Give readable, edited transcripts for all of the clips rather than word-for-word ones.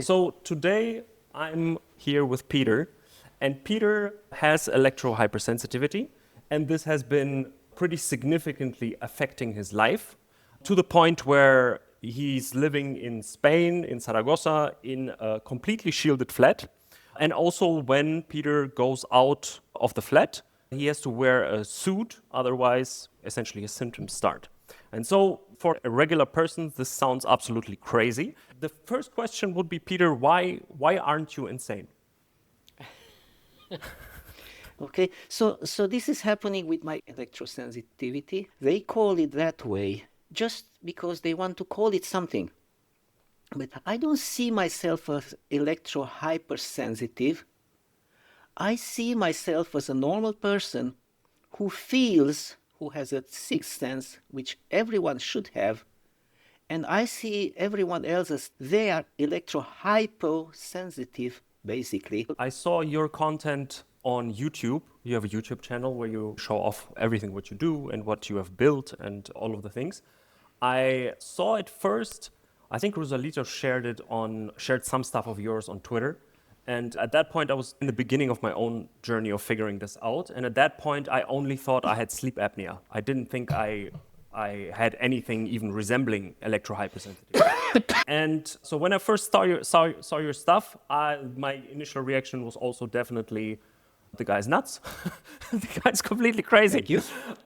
So today I'm here with Peter, and Peter has electro hypersensitivity, and this has been pretty significantly affecting his life to the point where he's living in Spain, in Zaragoza, in a completely shielded flat. And also, when Peter goes out of the flat, he has to wear a suit, otherwise, essentially, his symptoms start. And so, for a regular person, this sounds absolutely crazy. The first question would be, Peter, why aren't you insane? Okay, so this is happening with my electrosensitivity. They call it that way just because they want to call it something. But I don't see myself as electro hypersensitive. I see myself as a normal person who feels, who has a sixth sense, which everyone should have. And I see everyone else as they are electro hyposensitive, basically. I saw your content on YouTube. You have a YouTube channel where you show off everything what you do and what you have built and all of the things. I saw it first. I think Rosalito shared some stuff of yours on Twitter. And at that point, I was in the beginning of my own journey of figuring this out. And at that point, I only thought I had sleep apnea. I didn't think I had anything even resembling electrohypersensitivity. And so when I first saw your stuff, my initial reaction was also definitely, the guy's nuts. The guy's completely crazy. Thank you.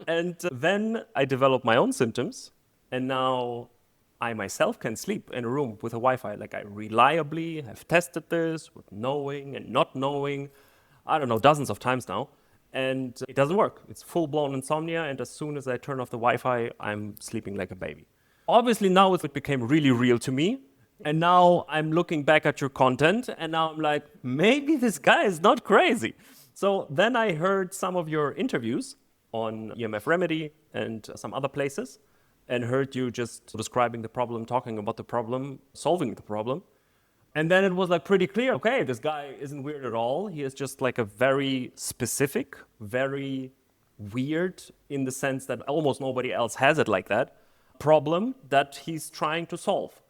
And then I developed my own symptoms. And now I myself can sleep in a room with a Wi-Fi. Like, I reliably have tested this with knowing and not knowing, I don't know, dozens of times now. And it doesn't work. It's full-blown insomnia, and as soon as I turn off the Wi-Fi, I'm sleeping like a baby. Obviously, now it became really real to me. And now I'm looking back at your content, and now I'm like, maybe this guy is not crazy. So then I heard some of your interviews on EMF Remedy and some other places, and heard you just describing the problem, talking about the problem, solving the problem. And then it was like pretty clear, okay, this guy isn't weird at all. He is just like a very specific, very weird, in the sense that almost nobody else has it like that, problem that he's trying to solve.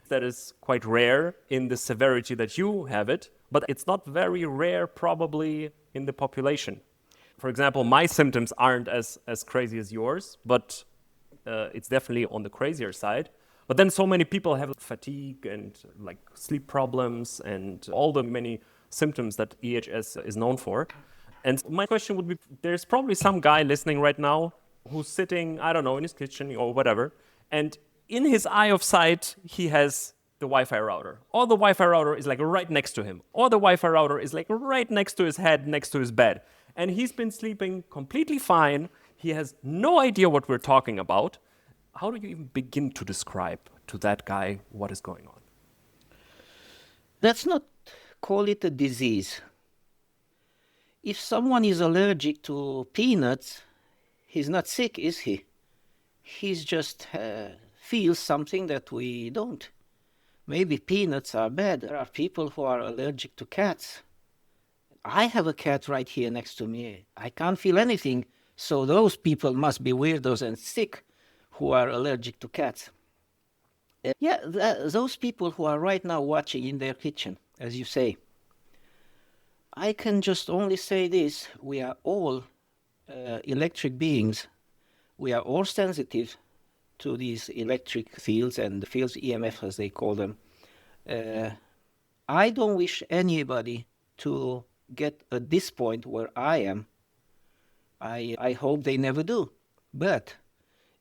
That is quite rare in the severity that you have it, but it's not very rare probably in the population. For example, my symptoms aren't as crazy as yours, but it's definitely on the crazier side. But then so many people have fatigue and like sleep problems and all the many symptoms that EHS is known for. And my question would be, there's probably some guy listening right now who's sitting, I don't know, in his kitchen or whatever, and in his eye of sight, he has the Wi-Fi router. Or the Wi-Fi router is like right next to him. Or the Wi-Fi router is like right next to his head, next to his bed. And he's been sleeping completely fine. He has no idea what we're talking about. How do you even begin to describe to that guy what is going on? Let's not call it a disease. If someone is allergic to peanuts, he's not sick, is he? He's just feels something that we don't. Maybe peanuts are bad. There are people who are allergic to cats. I have a cat right here next to me. I can't feel anything, so those people must be weirdos and sick who are allergic to cats. Those people who are right now watching in their kitchen, as you say, I can just only say this: we are all electric beings. We are all sensitive to these electric fields and the fields, EMF as they call them. I don't wish anybody to get at this point where I am. I hope they never do. But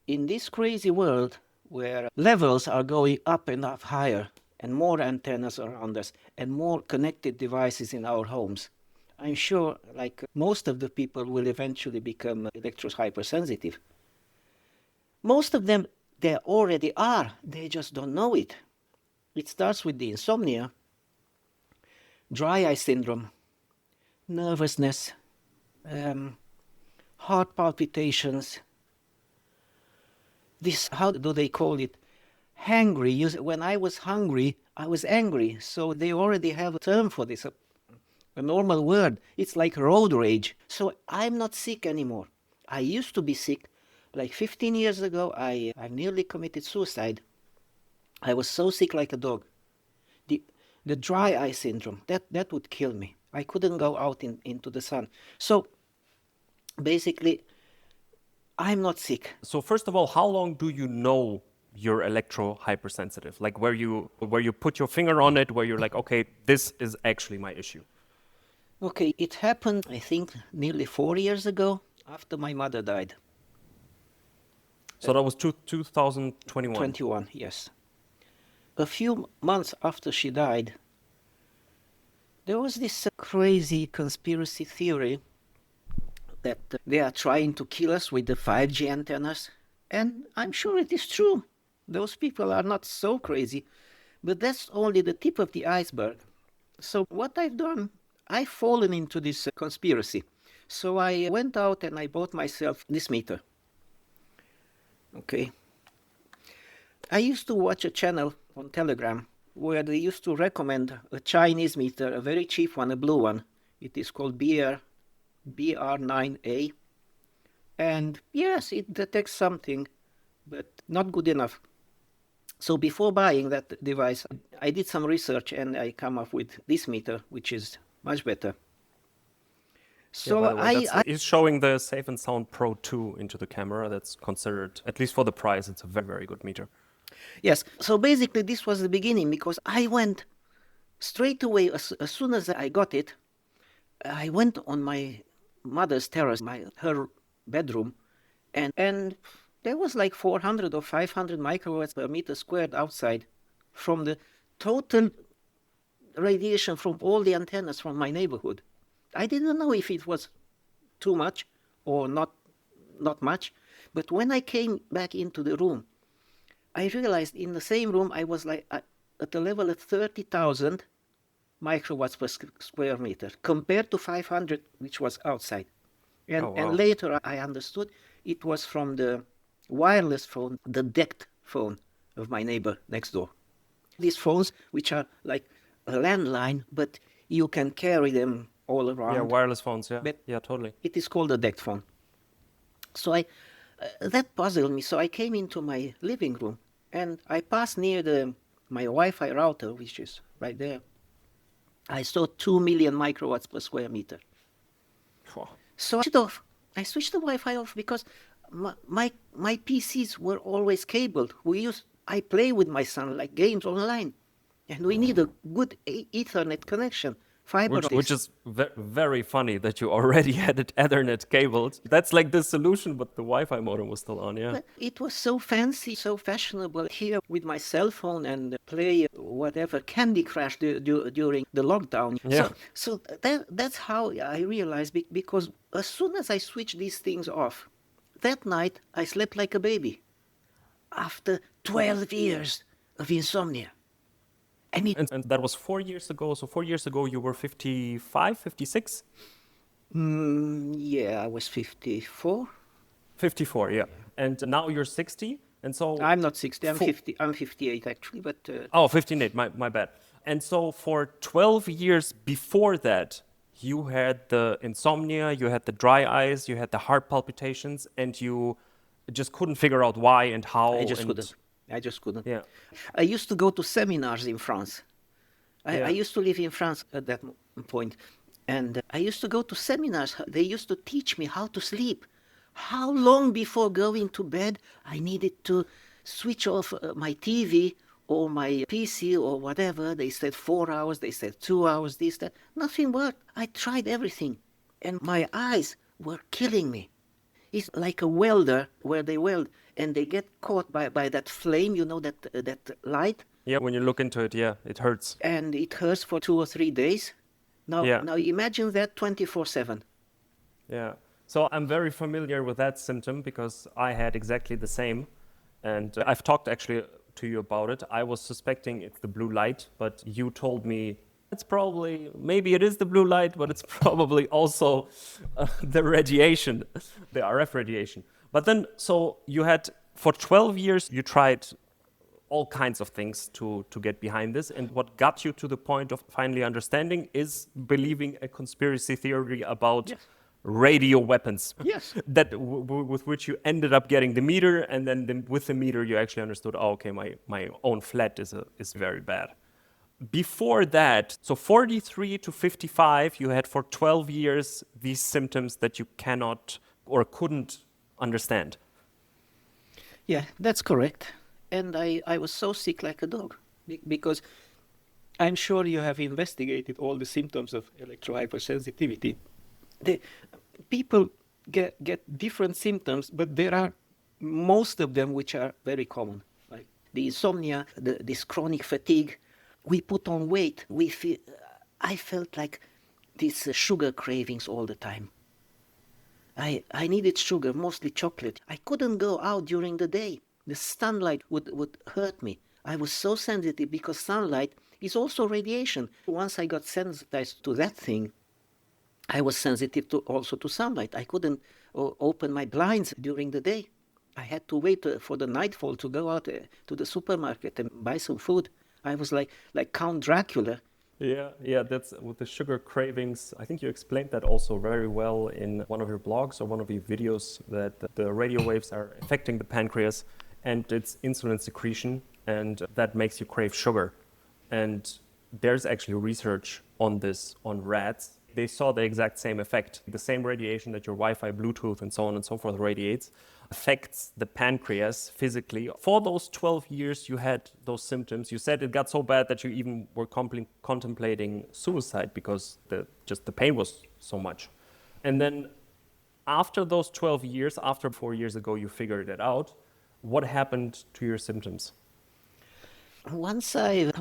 in this crazy world where levels are going up and up higher and more antennas around us and more connected devices in our homes, I'm sure like most of the people will eventually become electro-hypersensitive. Most of them, they already are. They just don't know it. It starts with the insomnia, dry eye syndrome, nervousness, heart palpitations. This, how do they call it? Hangry. When I was hungry, I was angry. So they already have a term for this, a normal word. It's like road rage. So I'm not sick anymore. I used to be sick. Like 15 years ago, I nearly committed suicide. I was so sick like a dog. the dry eye syndrome, that would kill me. I couldn't go out into the sun. So basically, I'm not sick. So first of all, how long do you know you're electro hypersensitive? Like where you put your finger on it, where you're like, okay, this is actually my issue. Okay, it happened, I think, nearly 4 years ago after my mother died. So that was 2021. 21, yes. A few months after she died, there was this crazy conspiracy theory that they are trying to kill us with the 5G antennas. And I'm sure it is true. Those people are not so crazy, but that's only the tip of the iceberg. So what I've done, I've fallen into this conspiracy. So I went out and I bought myself this meter. Okay. I used to watch a channel on Telegram where they used to recommend a Chinese meter, a very cheap one, a blue one. It is called BR9A. And yes, it detects something, but not good enough. So before buying that device, I did some research and I come up with this meter, which is much better. So by the way, it's showing the Safe and Sound Pro 2 into the camera. That's considered, at least for the price, it's a very, very good meter. Yes. So basically, this was the beginning because I went straight away as soon as I got it. I went on my mother's terrace, her bedroom, and there was like 400 or 500 microwatts per meter squared outside from the total radiation from all the antennas from my neighborhood. I didn't know if it was too much or not much, but when I came back into the room, I realized in the same room I was like at the level of 30,000 microwatts per square meter compared to 500 which was outside. And later I understood it was from the wireless phone, the decked phone of my neighbor next door. These phones which are like a landline, but you can carry them all around. Yeah, wireless phones, yeah. But yeah, totally. It is called a decked phone. So that puzzled me. So I came into my living room and I passed near my Wi-Fi router, which is right there. I saw 2 million microwatts per square meter. Wow. So I switched the Wi-Fi off because my PCs were always cabled. I play with my son like games online, and we need a good Ethernet connection. Which is very funny that you already had it Ethernet cabled. That's like the solution, but the Wi-Fi modem was still on, yeah. But it was so fancy, so fashionable here with my cell phone and play whatever Candy Crush during the lockdown. Yeah. So that's how I realized, because as soon as I switched these things off, that night I slept like a baby. After 12 years of insomnia. I mean, and that was 4 years ago. So 4 years ago, you were 55, 56? Yeah, I was 54. 54, yeah. And now you're 60? And so I'm not 60, I'm 50. I'm 58 actually, but... Oh, 58, my bad. And so for 12 years before that, you had the insomnia, you had the dry eyes, you had the heart palpitations, and you just couldn't figure out why and how. I just couldn't. Yeah. I used to go to seminars in France. I used to live in France at that point. And I used to go to seminars. They used to teach me how to sleep. How long before going to bed I needed to switch off my TV or my PC or whatever. They said 4 hours, they said 2 hours, this, that. Nothing worked. I tried everything. And my eyes were killing me. It's like a welder where they weld and they get caught by that flame, that light. Yeah, when you look into it, yeah, it hurts. And it hurts for 2 or 3 days. Now imagine that 24/7. Yeah. So I'm very familiar with that symptom because I had exactly the same. And I've talked actually to you about it. I was suspecting it's the blue light, but you told me maybe it is the blue light, but it's probably also the radiation, the RF radiation. But then, so you had, for 12 years, you tried all kinds of things to get behind this. And what got you to the point of finally understanding is believing a conspiracy theory about radio weapons. Yes. That with which you ended up getting the meter, and then with the meter you actually understood, oh, okay, my own flat is very bad. before that, so 43 to 55, you had for 12 years these symptoms that you cannot or couldn't understand. Yeah, that's correct. And I was so sick like a dog because I'm sure you have investigated all the symptoms of electro-hypersensitivity. The people get different symptoms, but there are most of them which are very common, like the insomnia, this chronic fatigue. We put on weight. I felt like these sugar cravings all the time. I needed sugar, mostly chocolate. I couldn't go out during the day. The sunlight would hurt me. I was so sensitive because sunlight is also radiation. Once I got sensitized to that thing, I was sensitive also to sunlight. I couldn't open my blinds during the day. I had to wait for the nightfall to go out to the supermarket and buy some food. I was like Count Dracula. Yeah, that's with the sugar cravings. I think you explained that also very well in one of your blogs or one of your videos, that the radio waves are affecting the pancreas and its insulin secretion, and that makes you crave sugar. And there's actually research on this on rats. They saw the exact same effect. The same radiation that your Wi-Fi, Bluetooth, and so on and so forth radiates affects the pancreas physically. For those 12 years you had those symptoms, you said it got so bad that you even were contemplating suicide because the pain was so much. And then after those 12 years, after 4 years ago you figured it out, what happened to your symptoms? Once I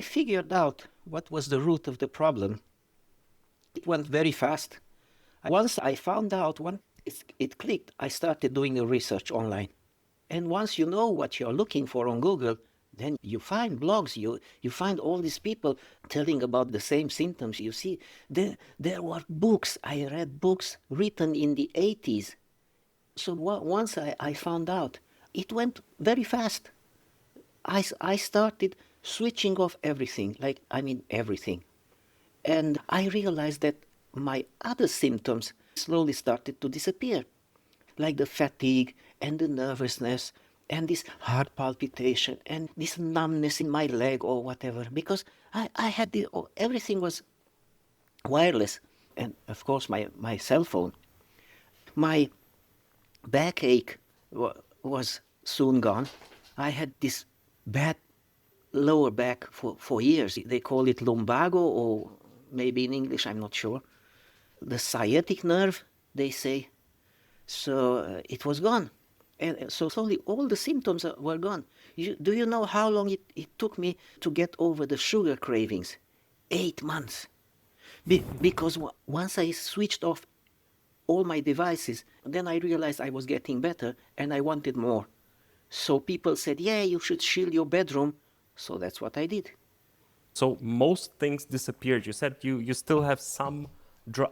figured out what was the root of the problem, it went very fast. Once I found out, it clicked, I started doing the research online. And once you know what you're looking for on Google, then you find blogs, you find all these people telling about the same symptoms. You see, there were books. I read books written in the 80s. So once I found out, it went very fast. I started switching off everything, everything. And I realized that my other symptoms slowly started to disappear, like the fatigue and the nervousness and this heart palpitation and this numbness in my leg or whatever, because I had everything was wireless. And of course, my cell phone. My backache was soon gone. I had this bad lower back for years. They call it lumbago, or maybe in English, I'm not sure. The sciatic nerve, they say. So it was gone. And so slowly all the symptoms were gone. Do you know how long it took me to get over the sugar cravings? 8 months. Because once I switched off all my devices, then I realized I was getting better and I wanted more. So people said, yeah, you should shield your bedroom. So that's what I did. So most things disappeared. You said you still have some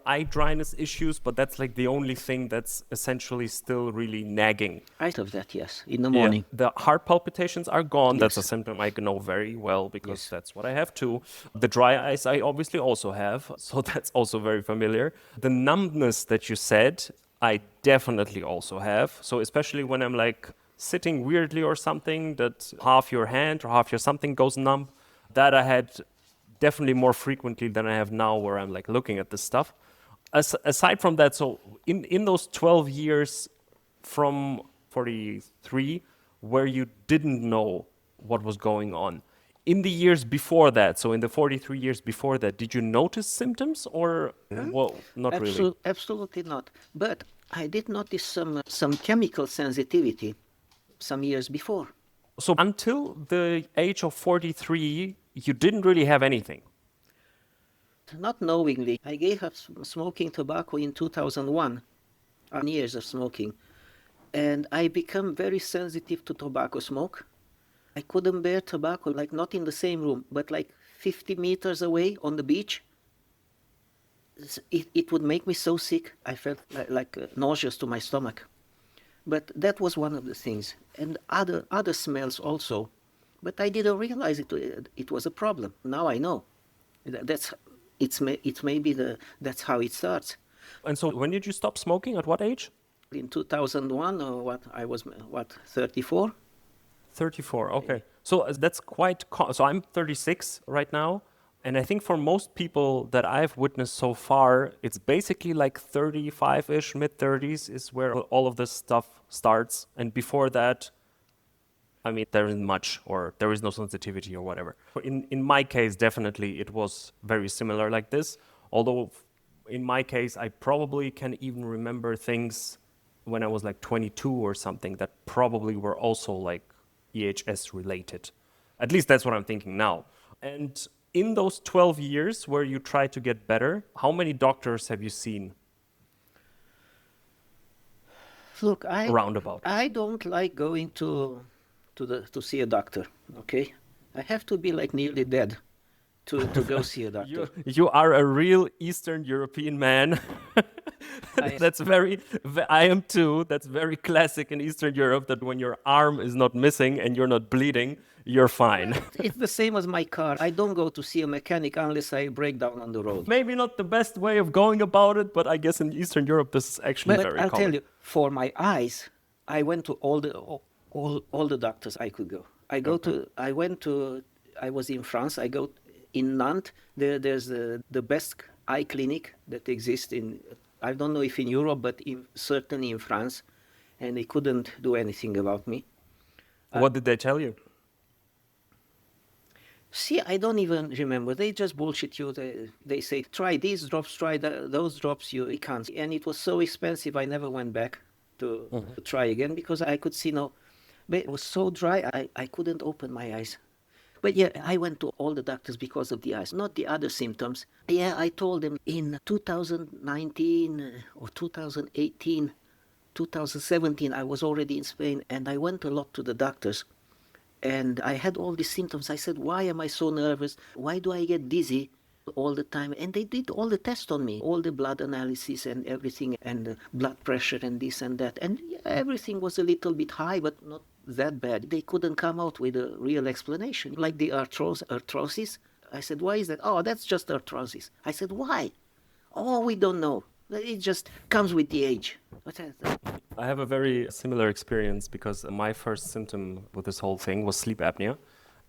eye dryness issues, but that's like the only thing that's essentially still really nagging. I of that, yes, in the morning. The heart palpitations are gone. Yes. That's a symptom I know very well because Yes. that's what I have too. The dry eyes I obviously also have, so that's also very familiar. The numbness that you said, I definitely also have. So especially when I'm like sitting weirdly or something, that half your hand or half your something goes numb, that I had definitely more frequently than I have now, where I'm like looking at this stuff. Aside from that, so in those 12 years from 43, where you didn't know what was going on, in the years before that, so in the 43 years before that, did you notice symptoms or well, not really? Absolutely not. But I did notice some chemical sensitivity some years before. So until the age of 43, you didn't really have anything. Not knowingly, I gave up smoking tobacco in 2001, years of smoking, and I became very sensitive to tobacco smoke. I couldn't bear tobacco, like not in the same room, but like 50 meters away on the beach. It would make me so sick. I felt like nauseous to my stomach. But that was one of the things, and other smells also. But I didn't realize it was a problem. Now I know. That's that's how it starts. And so when did you stop smoking? At what age? In 2001, or what, I was 34. 34, okay. So that's quite, so I'm 36 right now. And I think for most people that I've witnessed so far, it's basically like 35-ish, mid-30s is where all of this stuff starts. And before that, I mean, there isn't much, or there is no sensitivity or whatever. In my case, definitely it was very similar like this. Although in my case, I probably can even remember things when I was like 22 or something that probably were also like EHS related. At least that's what I'm thinking now. And in those 12 years where you try to get better, how many doctors have you seen? Look, Roundabout. I don't like going to see a doctor. Okay, I have to be like nearly dead to go see a doctor. You are a real Eastern European man. I, That's very, I am too. That's very classic in Eastern Europe that when your arm is not missing and you're not bleeding, you're fine. it's the same as my car. I don't go to see a mechanic unless I break down on the road. Maybe not the best way of going about it, but I guess in Eastern Europe this is actually But very I'll common. tell you, for my eyes, I went to all the doctors I could go. I was in France. I go in Nantes. There's the best eye clinic that exists in. I don't know if in Europe, but certainly in France, and they couldn't do anything about me. What did they tell you? See, I don't even remember. They just bullshit you. They say, try these drops, try those drops. You can't. And it was so expensive, I never went back to try again because I could see no. But it was so dry, I couldn't open my eyes. But yeah, I went to all the doctors because of the eyes, not the other symptoms. Yeah, I told them in 2019 or 2018, 2017, I was already in Spain and I went a lot to the doctors. And I had all these symptoms. I said, why am I so nervous? Why do I get dizzy all the time? And they did all the tests on me, all the blood analysis and everything, and the blood pressure and this and that. And yeah, everything was a little bit high, but not that bad. They couldn't come out with a real explanation. Like the arthrosis. I said, why is that? Oh, that's just arthrosis. I said, why? Oh, we don't know. It just comes with the age. I have a very similar experience because my first symptom with this whole thing was sleep apnea.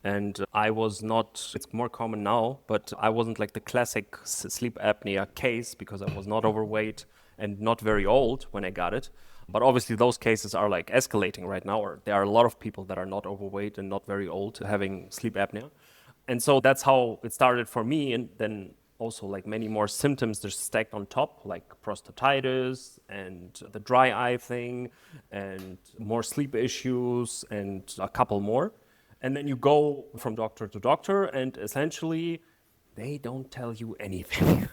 And I was not, it's more common now, but I wasn't like the classic sleep apnea case because I was not overweight and not very old when I got it. But obviously those cases are like escalating right now, or there are a lot of people that are not overweight and not very old having sleep apnea. And so that's how it started for me. And then also like many more symptoms just stacked on top, like prostatitis and the dry eye thing and more sleep issues and a couple more. And then you go from doctor to doctor and essentially they don't tell you anything.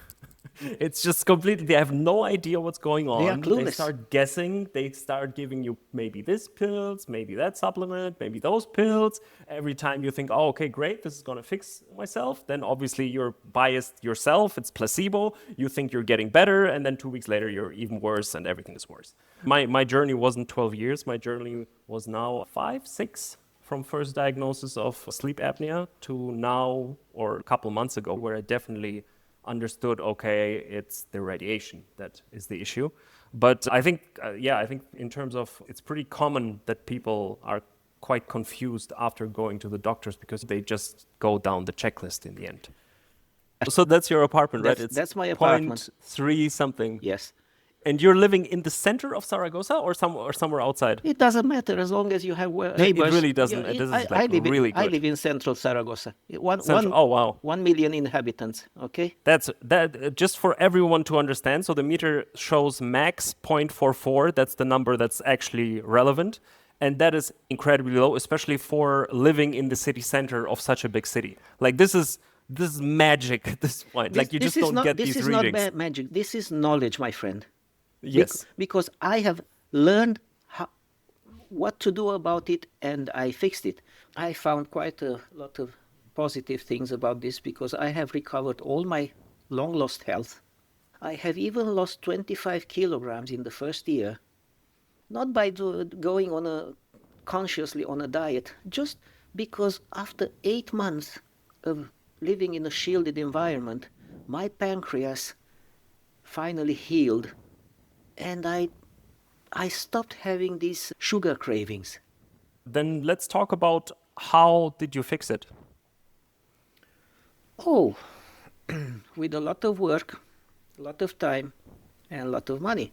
It's just completely, they have no idea what's going on. They are clueless. They start guessing. They start giving you maybe this pills, maybe that supplement, maybe those pills. Every time you think, oh, okay, great, this is going to fix myself. Then obviously you're biased yourself. It's placebo. You think you're getting better. And then 2 weeks later, you're even worse and everything is worse. My journey wasn't 12 years. My journey was now 5, 6 from first diagnosis of sleep apnea to now, or a couple months ago, where I definitely understood, okay, it's the radiation that is the issue. But I think, I think in terms of, it's pretty common that people are quite confused after going to the doctors because they just go down the checklist in the end. So that's your apartment, right? That's my apartment. 0.3 something. Yes. And you're living in the center of Zaragoza or somewhere outside? It doesn't matter as long as you have neighbors. It really doesn't. It doesn't really good. I live in central Zaragoza. Oh, wow. 1 million inhabitants, okay? That's just for everyone to understand. So the meter shows max 0.44. That's the number that's actually relevant. And that is incredibly low, especially for living in the city center of such a big city. Like this is magic at this point. Like you just don't get these readings. This is not bad magic. This is knowledge, my friend. Yes. Because I have learned what to do about it and I fixed it. I found quite a lot of positive things about this because I have recovered all my long lost health. I have even lost 25 kilograms in the first year. Not by going consciously on a diet, just because after 8 months of living in a shielded environment, my pancreas finally healed. And I stopped having these sugar cravings. Then let's talk about how did you fix it? Oh, with a lot of work, a lot of time, and a lot of money.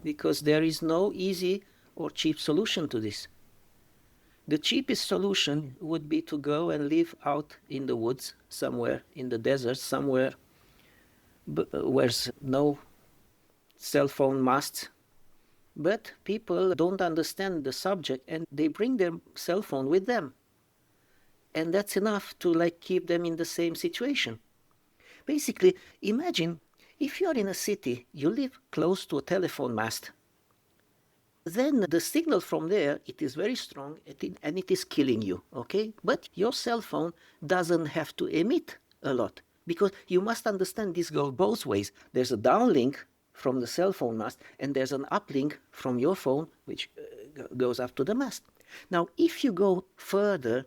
Because there is no easy or cheap solution to this. The cheapest solution would be to go and live out in the woods, somewhere in the desert, somewhere where's no cell phone masts. But people don't understand the subject and they bring their cell phone with them. And that's enough to keep them in the same situation. Basically, imagine if you're in a city, you live close to a telephone mast, then the signal from there, it is very strong and it is killing you, okay? But your cell phone doesn't have to emit a lot because you must understand this goes both ways. There's a downlink from the cell phone mast and there's an uplink from your phone which goes up to the mast. Now, if you go further,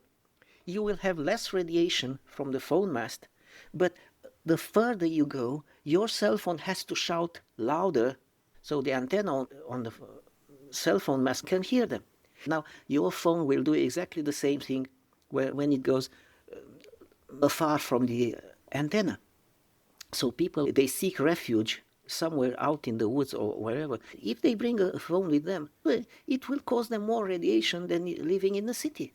you will have less radiation from the phone mast, but the further you go, your cell phone has to shout louder so the antenna on the cell phone mast can hear them. Now, your phone will do exactly the same thing when it goes far from the antenna. So people, they seek refuge somewhere out in the woods or wherever. If they bring a phone with them, it will cause them more radiation than living in the city.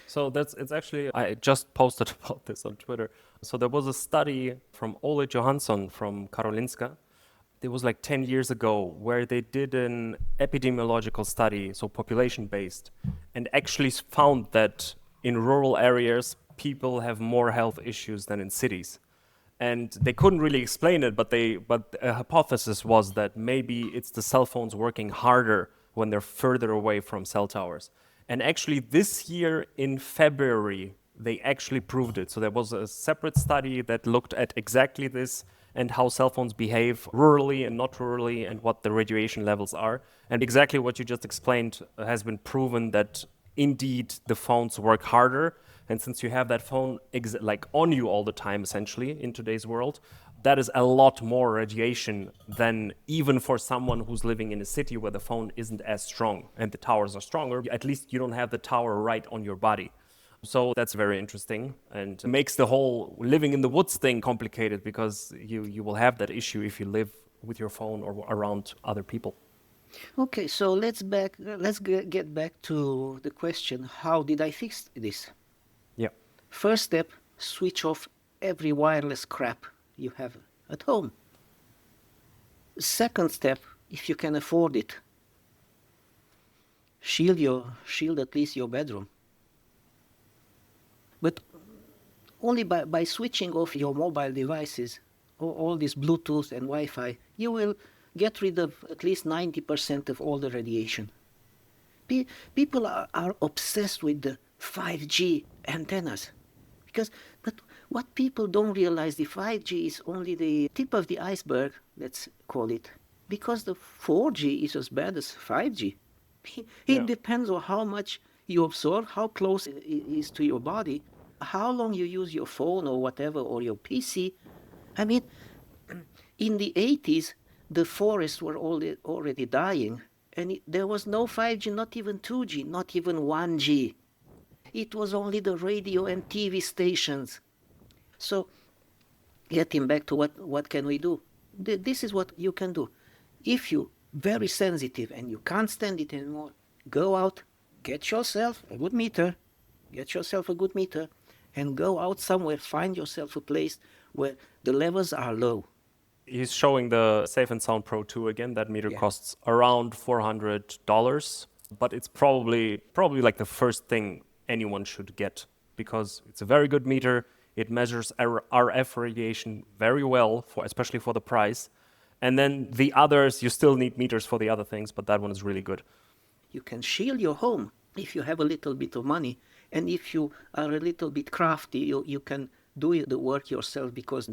So it's actually, I just posted about this on Twitter. So there was a study from Ole Johansson from Karolinska. It was like 10 years ago where they did an epidemiological study, so population-based, and actually found that in rural areas, people have more health issues than in cities. And they couldn't really explain it, but a hypothesis was that maybe it's the cell phones working harder when they're further away from cell towers. And actually this year in February, they actually proved it. So there was a separate study that looked at exactly this and how cell phones behave rurally and not rurally and what the radiation levels are. And exactly what you just explained has been proven that indeed the phones work harder. And since you have that phone on you all the time, essentially, in today's world, that is a lot more radiation than even for someone who's living in a city where the phone isn't as strong and the towers are stronger. At least you don't have the tower right on your body. So that's very interesting and makes the whole living in the woods thing complicated because you will have that issue if you live with your phone or around other people. Okay, so let's get back to the question, how did I fix this? Yeah. First step, switch off every wireless crap you have at home. Second step, if you can afford it, shield at least your bedroom. But only by switching off your mobile devices, all this Bluetooth and Wi-Fi, you will get rid of at least 90% of all the radiation. People are obsessed with the 5G antennas. But what people don't realize, the 5G is only the tip of the iceberg, let's call it, because the 4G is as bad as 5G. It depends on how much you absorb, how close it is to your body, how long you use your phone or whatever, or your PC. I mean, in the 80s, the forests were already dying, and there was no 5G, not even 2G, not even 1G. It was only the radio and TV stations. So, getting back to what can we do? This is what you can do. If you're very sensitive and you can't stand it anymore, go out, get yourself a good meter, and go out somewhere, find yourself a place where the levels are low. He's showing the Safe and Sound Pro 2 again. That meter costs around $400, but it's probably like the first thing anyone should get because it's a very good meter. It measures RF radiation very well, especially for the price. And then the others, you still need meters for the other things, but that one is really good. You can shield your home if you have a little bit of money. And if you are a little bit crafty, you can do the work yourself because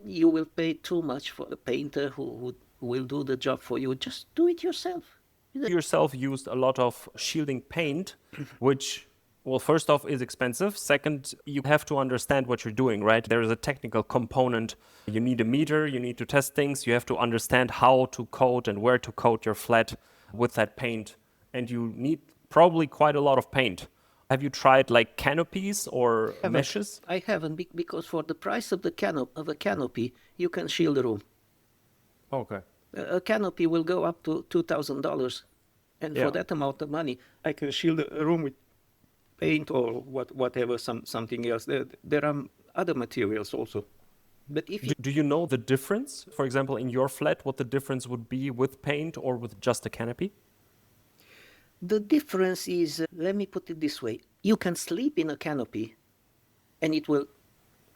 you will pay too much for a painter who will do the job for you. Just do it yourself. You yourself used a lot of shielding paint, which, well, first off, is expensive. Second, you have to understand what you're doing, right? There is a technical component. You need a meter, you need to test things, you have to understand how to coat and where to coat your flat with that paint. and you need probably quite a lot of paint. Have you tried like canopies or meshes? I haven't because for the price of a canopy, you can shield a room. Okay. A canopy will go up to $2,000, and for Yeah. that amount of money, I can shield a room with paint or whatever, something else. There are other materials also. But if you, Do you know the difference? For example, in your flat, what the difference would be with paint or with just a canopy? the difference is, let me put it this way: you can sleep in a canopy, and it will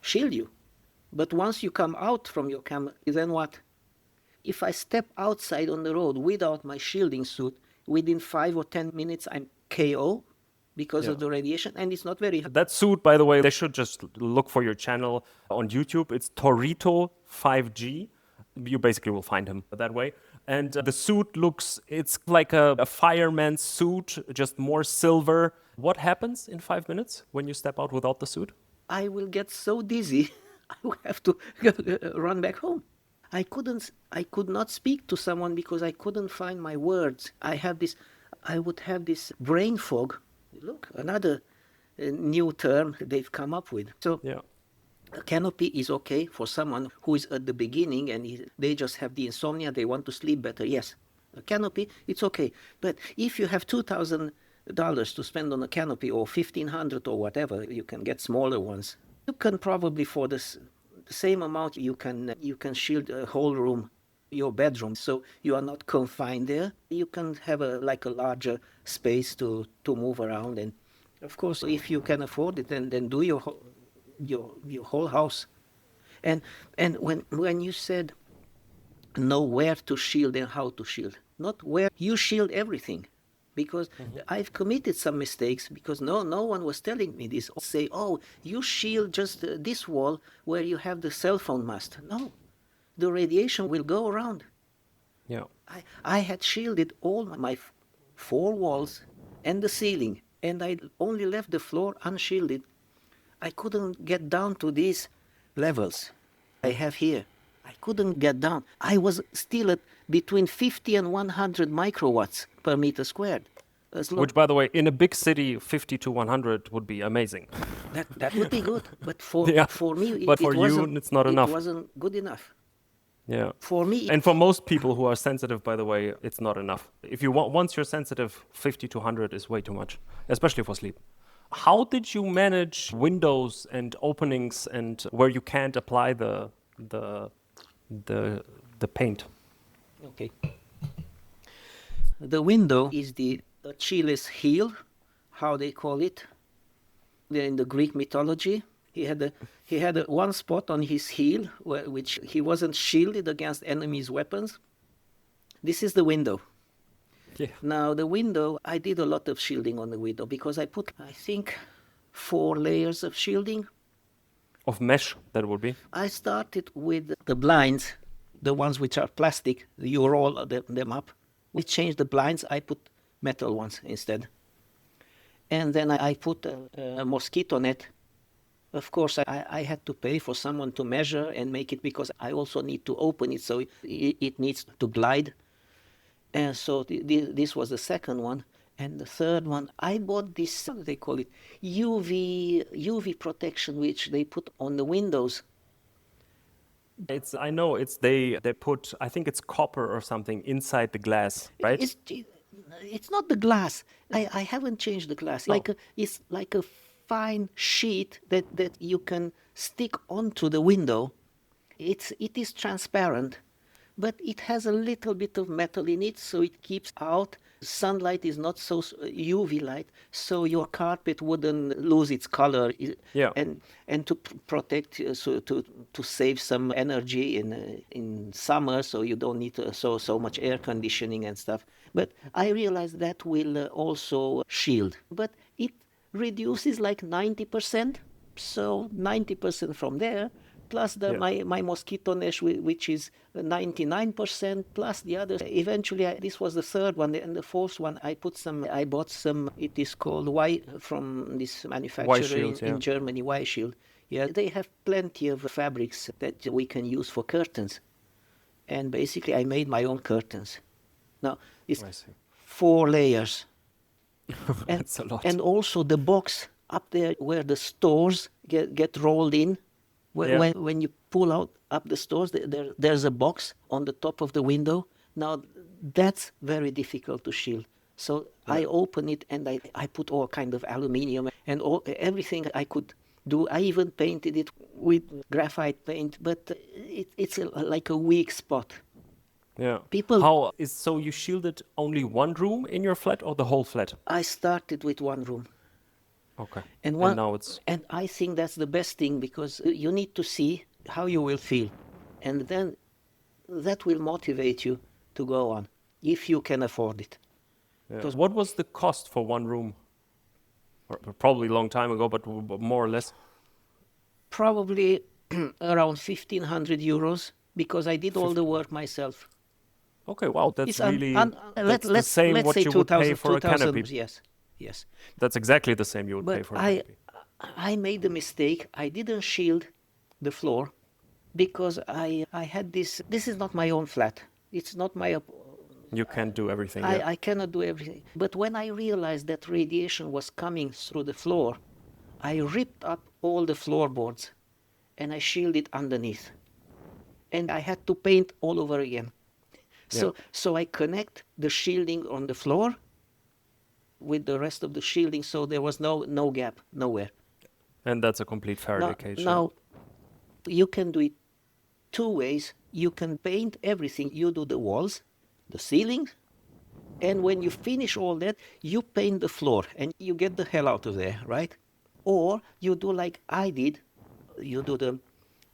shield you. But once you come out from your canopy, then what? If I step outside on the road without my shielding suit, within 5 or 10 minutes I'm KO because Yeah. of the radiation, and it's not very. That suit, by the way, they should just look for your channel on YouTube. It's Torito 5G. You basically will find him that way. And the suit looks, it's like a fireman's suit, just more silver. What happens in 5 minutes when you step out without the suit? I will get so dizzy, I will have to run back home. I could not speak to someone because I couldn't find my words. I would have this brain fog. Look, another new term they've come up with. So Yeah. a canopy is okay for someone who is at the beginning and they just have the insomnia, they want to sleep better. Yes, a canopy, it's okay. But if you have $2,000 to spend on a canopy, or 1,500 or whatever, you can get smaller ones. You can probably, for the same amount, you can shield a whole room, your bedroom, so you are not confined there. You can have a larger space to move around, and of course, if you can afford it, then do your whole house. And when you said know where to shield and how to shield, not where you shield everything, because I've committed some mistakes because no one was telling me this. Say, oh, you shield just this wall where you have the cell phone mast. No, the radiation will go around. Yeah. I had shielded all my four walls and the ceiling, and I only left the floor unshielded. I couldn't get down to these levels I have here. I couldn't get down. I was still at between 50 and 100 microwatts per meter squared. Which, by the way, in a big city, 50 to 100 would be amazing. That would be good, but Yeah. for me But for it you, wasn't. it's not It enough. wasn't good enough. Yeah. For me, And for most people who are sensitive, by the way, it's not enough. If you want, once you're sensitive, 50 to 100 is way too much, especially for sleep. How did you manage windows and openings and where you can't apply the the paint? okay. The window is the Achilles heel, how they call it. In the Greek mythology, he had a one spot on his heel which he wasn't shielded against enemies' weapons. This is the window. Yeah. Now the window, I did a lot of shielding on the window because I put, I think, 4 layers of shielding. Of mesh, that would be. I started with the blinds, the ones which are plastic. You roll them up. We changed the blinds. I put metal ones instead. And then I put a mosquito net. Of course, I had to pay for someone to measure and make it because I also need to open it so it needs to glide. And so this was the second one. And the third one, I bought this, they call it UV protection, which they put on the windows. I know they put, I think it's copper or something inside the glass, right? It's not the glass. I haven't changed the glass. It's like a fine sheet that you can stick onto the window. It is transparent, but it has a little bit of metal in it, so it keeps out. Sunlight is not so UV light, so your carpet wouldn't lose its color. Yeah. And to protect, so to save some energy in summer, so you don't need so much air conditioning and stuff. But I realized that will also shield, but it reduces like 90%. So 90% from there, plus Yeah. my mosquito net, which is 99%, plus the others. Eventually, this was the third one, and the fourth one, I bought some. It is called from this manufacturer shields, in Germany, Y Shield. Yeah, they have plenty of fabrics that we can use for curtains, and basically, I made my own curtains. Now, it's I see. 4 layers. That's a lot. And also the box up there where the stores get rolled in. Yeah. When you pull out up the stores, there's a box on the top of the window. Now, that's very difficult to shield. So I open it and I put all kind of aluminium and everything I could do. I even painted it with graphite paint, but it's like a weak spot. Yeah. People, So you shielded only one room in your flat or the whole flat? I started with one room. Okay. And Now it's... and I think that's the best thing, because you need to see how you will feel, and then that will motivate you to go on if you can afford it. Yeah. What was the cost for one room? Or probably a long time ago, but more or less. Probably around 1,500 euros, because I did all the work myself. Okay, wow, that's It's really... that's the let's same let's what say you would pay 2,000 for a 2,000. canopy. Yes. That's exactly the same you would pay But for a canopy. I made the mistake. I didn't shield the floor because I had this. This is not my own flat. It's not my. You can't do everything, yeah. I cannot do everything. But when I realized that radiation was coming through the floor, I ripped up all the floorboards and I shielded underneath. And I had to paint all over again. So I connect the shielding on the floor with the rest of the shielding, so there was no gap, nowhere. And that's a complete Faraday cage. Now, you can do it 2 ways. You can paint everything. You do the walls, the ceiling, and when you finish all that, you paint the floor and you get the hell out of there, right? Or you do like I did. You do the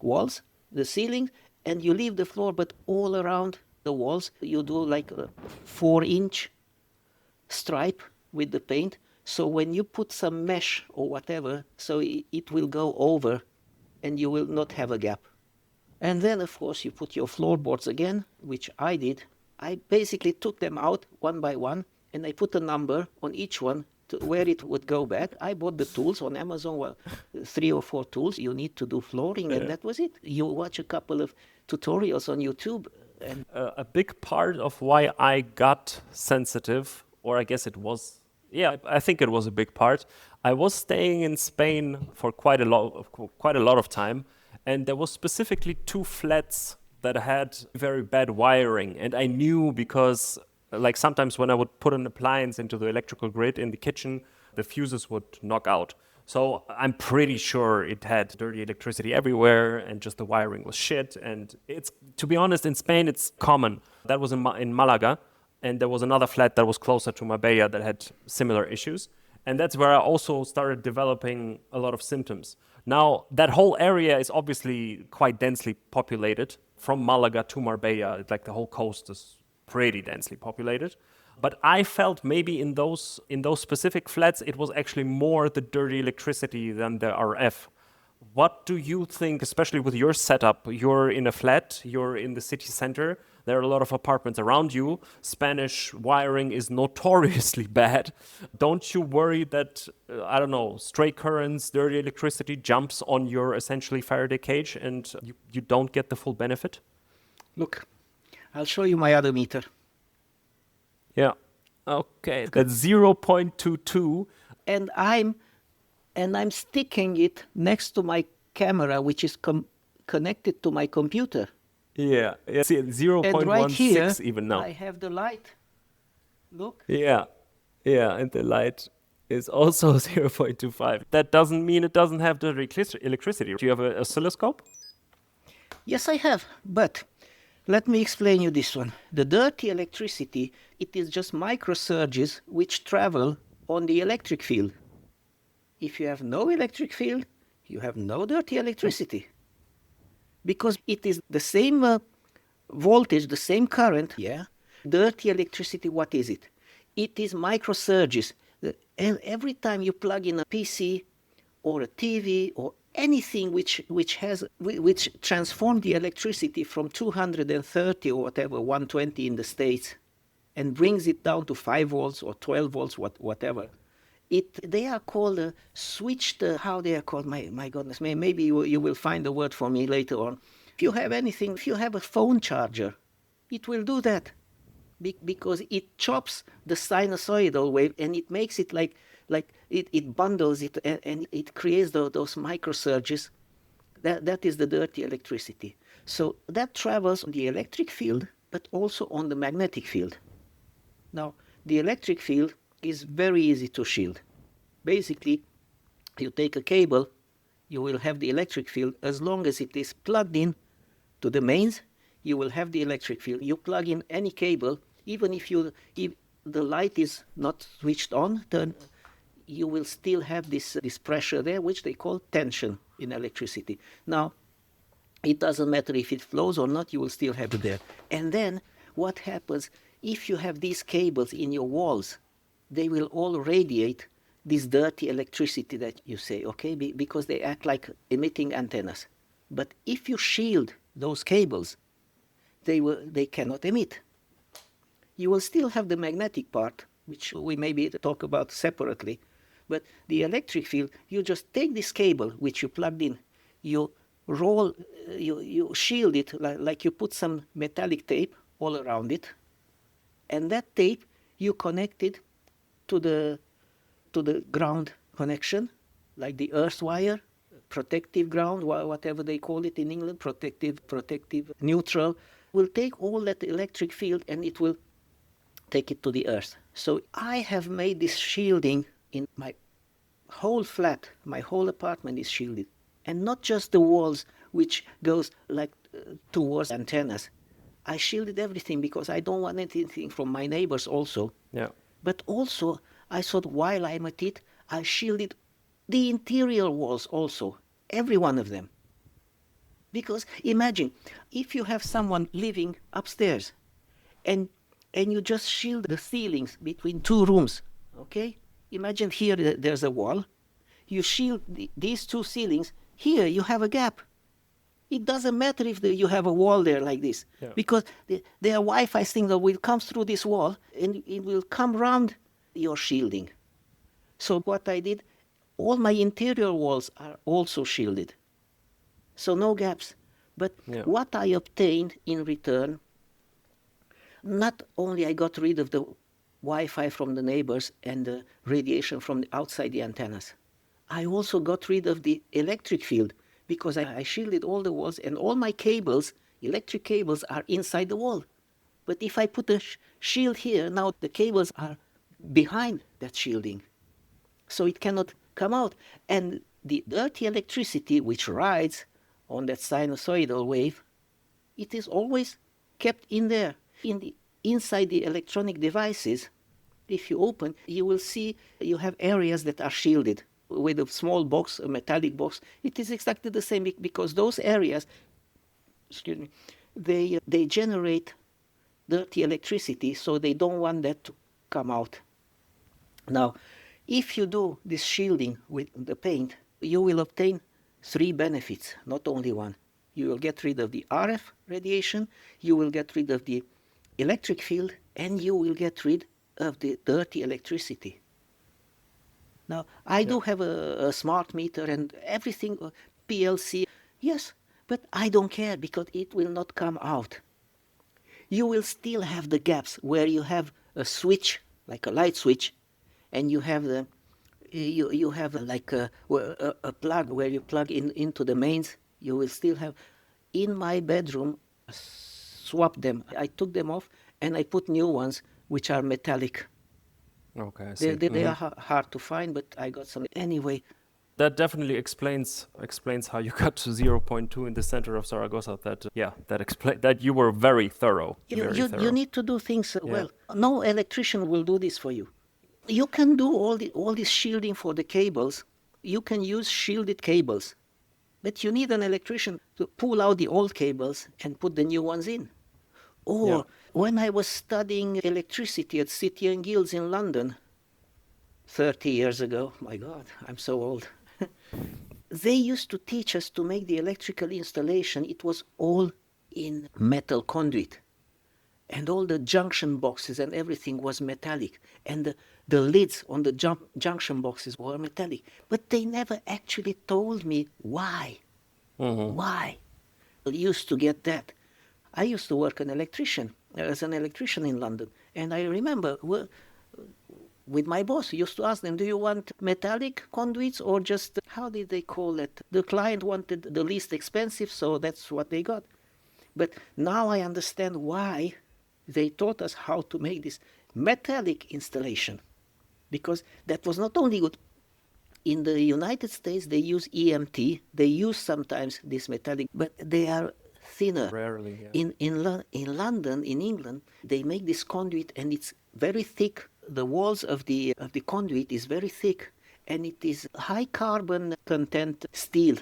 walls, the ceiling, and you leave the floor, but all around the walls, you do like a 4-inch stripe with the paint. So when you put some mesh or whatever, so it will go over and you will not have a gap. And then, of course, you put your floorboards again, which I did. I basically took them out one by one, and I put a number on each one to where it would go back. I bought the tools on Amazon, 3 or 4 tools you need to do flooring, and that was it. You watch a couple of tutorials on YouTube. And a big part of why I got sensitive, or I guess it was, I think it was a big part. I was staying in Spain for quite a lot of time, and there was specifically 2 flats that had very bad wiring, and I knew because, like, sometimes when I would put an appliance into the electrical grid in the kitchen, the fuses would knock out. So I'm pretty sure it had dirty electricity everywhere and just the wiring was shit. And it's, to be honest, in Spain, it's common. That was in Malaga. And there was another flat that was closer to Marbella that had similar issues. And that's where I also started developing a lot of symptoms. Now, that whole area is obviously quite densely populated. From Malaga to Marbella, like the whole coast is pretty densely populated. But I felt maybe in those specific flats, it was actually more the dirty electricity than the RF. What do you think, especially with your setup? You're in a flat, you're in the city center, there are a lot of apartments around you. Spanish wiring is notoriously bad. Don't you worry that, stray currents, dirty electricity jumps on your essentially Faraday cage and you don't get the full benefit? look, I'll show you my other meter. Yeah. Okay. That's 0.22. And I'm sticking it next to my camera, which is connected to my computer. Yeah. See, 0.16 And right here, even now. I have the light. Look. Yeah. Yeah, and the light is also 0.25. That doesn't mean it doesn't have the electricity. Do you have an oscilloscope? Yes, I have. But let me explain you this one. The dirty electricity, it is just microsurges which travel on the electric field. If you have no electric field, you have no dirty electricity. Because it is the same voltage, the same current. Yeah. Dirty electricity, what is it? It is microsurges. Every time you plug in a PC or a TV or anything which transforms the electricity from 230 or whatever, 120 in the States, and brings it down to 5 volts or 12 volts, whatever. They are called switched, how they are called, my goodness, maybe you will find a word for me later on. If you have a phone charger, it will do that. because it chops the sinusoidal wave and it makes it like it bundles it, and it creates those microsurges. That is the dirty electricity. So that travels on the electric field, but also on the magnetic field. Now, the electric field is very easy to shield. Basically, you take a cable, you will have the electric field as long as it is plugged in to the mains. You will have the electric field. You plug in any cable, even if the light is not switched on, then you will still have this pressure there, which they call tension in electricity. Now, it doesn't matter if it flows or not, you will still have it there. And then what happens if you have these cables in your walls? They will all radiate this dirty electricity that you say, okay, because they act like emitting antennas. But if you shield those cables, they cannot emit. You will still have the magnetic part, which we maybe talk about separately. But the electric field, you just take this cable which you plugged in, you roll, you shield it like you put some metallic tape all around it, and that tape you connect it to the ground connection, like the earth wire, protective ground, whatever they call it in England, protective, neutral, will take all that electric field and it will take it to the earth. So I have made this shielding in my whole flat, my whole apartment is shielded. And not just the walls, which goes like towards antennas. I shielded everything because I don't want anything from my neighbors also. Yeah. But also, I thought while I'm at it, I shielded the interior walls also, every one of them. Because imagine, if you have someone living upstairs and you just shield the ceilings between two rooms, okay? Imagine here there's a wall. You shield these two ceilings. Here you have a gap. It doesn't matter if you have a wall there like this, because there are Wi-Fi things that will come through this wall and it will come around your shielding. So what I did, all my interior walls are also shielded. So no gaps. But what I obtained in return, not only I got rid of the Wi-Fi from the neighbors and the radiation from outside the antennas, I also got rid of the electric field because I shielded all the walls and all my cables, electric cables, are inside the wall. But if I put a shield here, now the cables are behind that shielding. So it cannot come out. And the dirty electricity which rides on that sinusoidal wave, it is always kept in there. Inside the electronic devices, if you open, you will see you have areas that are shielded with a small box, a metallic box. It is exactly the same because those areas, they generate dirty electricity, so they don't want that to come out. Now, if you do this shielding with the paint, you will obtain 3 benefits, not only one. You will get rid of the RF radiation, you will get rid of the electric field, and you will get rid of the dirty electricity. Now, I do have a smart meter and everything, PLC, yes, but I don't care because it will not come out. You will still have the gaps where you have a switch, like a light switch, and you have you have like a plug where you plug into the mains. You will still have. In my bedroom, swap them. I took them off and I put new ones which are metallic. Okay, I see. They are hard to find, but I got some anyway. That definitely explains how you got to 0.2 in the center of Zaragoza. That you were very thorough. You need to do things well. No electrician will do this for you. You can do all this shielding for the cables. You can use shielded cables, but you need an electrician to pull out the old cables and put the new ones in. Or when I was studying electricity at City and Guilds in London 30 years ago, my God, I'm so old. They used to teach us to make the electrical installation. It was all in metal conduit. And all the junction boxes and everything was metallic. And the lids on the junction boxes were metallic. But they never actually told me why. Mm-hmm. Why? I used to get that. I used to work an electrician. as an electrician in London. And I remember with my boss, used to ask them, do you want metallic conduits or just, how did they call it? The client wanted the least expensive, so that's what they got. But now I understand why they taught us how to make this metallic installation, because that was not only good. In the United States, they use EMT. They use sometimes this metallic, but they are thinner. Rarely, yeah. In London, in England, they make this conduit, and it's very thick. The walls of the conduit is very thick, and it is high carbon content steel.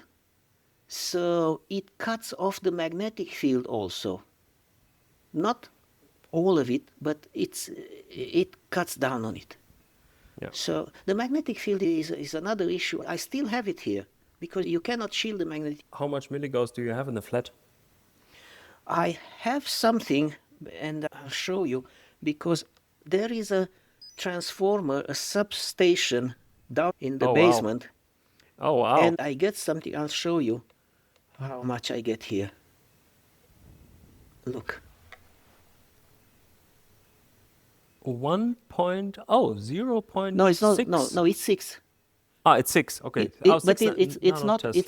So it cuts off the magnetic field also. Not all of it, but it cuts down on it. Yeah. So the magnetic field is another issue. I still have it here because you cannot shield the magnetic. How much milligauss do you have in the flat? I have something, and I'll show you, because there is a transformer, a substation down in the Oh, wow. basement. Oh, wow. And I get something. I'll show you how much I get here. Look. 0.6. No, it's not. No, it's 6. Ah, it's 6. Okay. But it's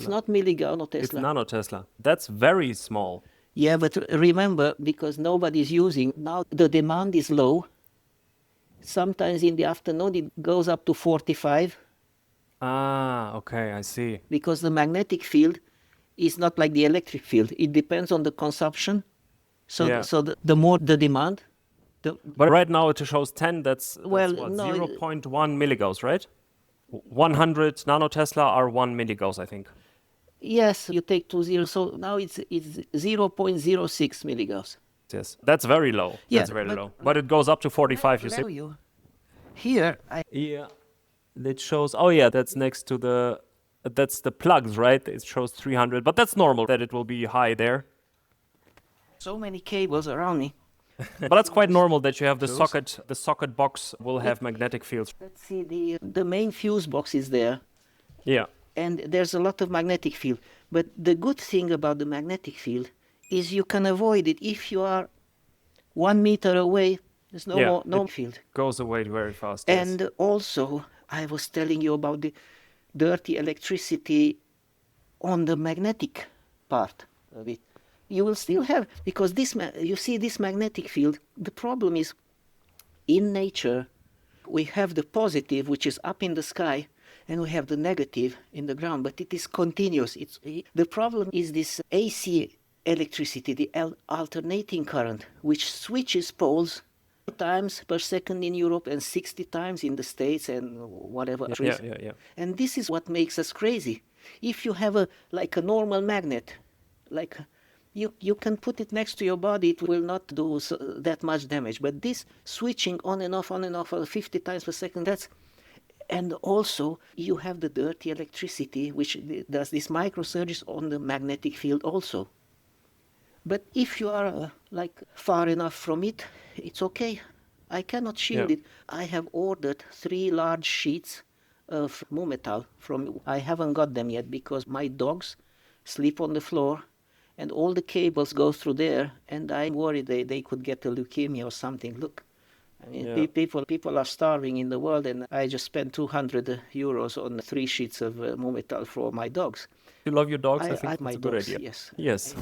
not milligauss, no It's Tesla. nanotesla. That's very small. Yeah, but remember, because nobody's using, now the demand is low. Sometimes in the afternoon it goes up to 45 Ah, okay, I see. because the magnetic field is not like the electric field. It depends on the consumption. So, Yeah. the more the demand, But right now it shows 10. That's Well, what, no, 0.1 milligauss, right? 100 nanotesla are 1 milligauss, I think. yes, you take 2 zeros. So now it's 0.06 milligauss. Yes, that's very low. Yeah, That's very low. But it goes up to 45, you see? Here, Yeah. It shows, oh yeah, that's next to that's the plugs, right? It shows 300, but that's normal that it will be high there. so many cables around me. But that's quite normal that you have the socket box will have magnetic fields. Let's see, the main fuse box is there. Yeah. And there's a lot of magnetic field. But the good thing about the magnetic field is you can avoid it. If you are 1 meter away, there's no field. Goes away very fast. And also, I was telling you about the dirty electricity on the magnetic part of it. You will still have, because you see this magnetic field, the problem is, in nature, we have the positive, which is up in the sky, and we have the negative in the ground, but it is continuous. The problem is this AC electricity, the alternating current, which switches poles times per second in Europe and 60 times in the States and whatever. Yeah. And this is what makes us crazy. If you have a normal magnet, you can put it next to your body, it will not do that much damage. But this switching on and off 50 times per second, and also you have the dirty electricity, which does these microsurges on the magnetic field also. But if you are far enough from it, it's okay. I cannot shield it. I have ordered 3 large sheets of Mumetal I haven't got them yet because my dogs sleep on the floor and all the cables go through there, and I'm worried they could get a leukemia or something. Look, I mean, people are starving in the world, and I just spent 200 euros on 3 sheets of Mumetal for my dogs. You love your dogs? I think that's my a good dogs, idea. Yes. Yes.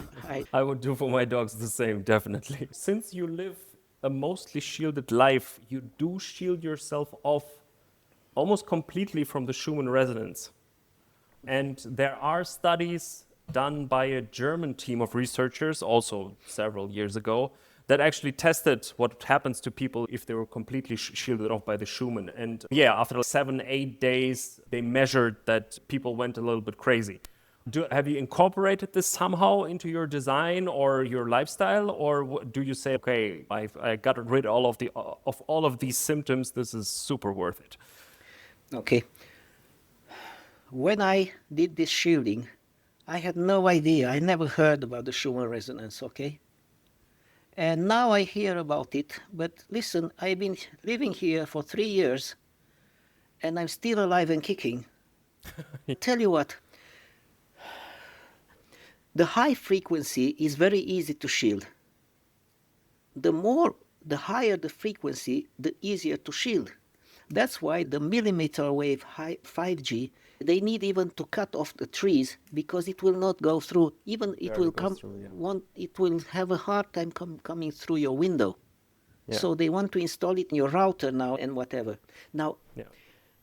I would do for my dogs the same, definitely. Since you live a mostly shielded life, you do shield yourself off almost completely from the Schumann resonance. And there are studies done by a German team of researchers, also several years ago, that actually tested what happens to people if they were completely shielded off by the Schumann. And yeah, after 7-8 days, they measured that people went a little bit crazy. Have you incorporated this somehow into your design or your lifestyle, or do you say, okay, I got rid of all of these symptoms, this is super worth it? Okay. When I did this shielding, I had no idea. I never heard about the Schumann resonance, okay? And now I hear about it. But listen, I've been living here for 3 years, and I'm still alive and kicking. Tell you what, the high frequency is very easy to shield. the higher the frequency, the easier to shield. That's why the millimeter wave 5G, they need even to cut off the trees because it will not go through. Even it Barely will goes come, through, yeah. it will have a hard time coming through your window. Yeah. So they want to install it in your router now and whatever. Now, Yeah.